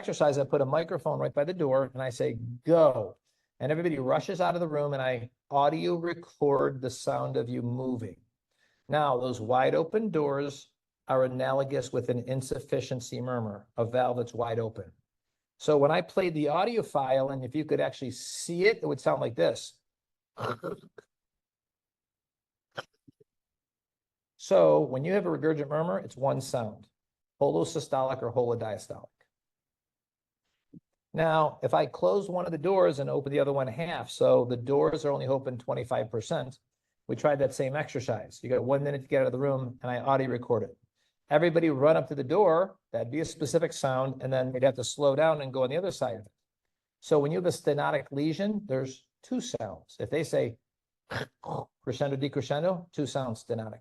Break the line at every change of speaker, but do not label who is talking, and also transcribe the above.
exercise, I put a microphone right by the door and I say, go. And everybody rushes out of the room and I audio record the sound of you moving. Now, those wide open doors are analogous with an insufficiency murmur, a valve that's wide open. So when I played the audio file, and if you could actually see it, it would sound like this. So when you have a regurgent murmur, it's one sound, holosystolic or holodiastolic. Now, if I close one of the doors and open the other one half, so the doors are only open 25%, we tried that same exercise. You got 1 minute to get out of the room, and I audio record it. Everybody run up to the door, that'd be a specific sound, and then they'd have to slow down and go on the other side of it. So when you have a stenotic lesion, there's two sounds. If they say crescendo, decrescendo, two sounds stenotic.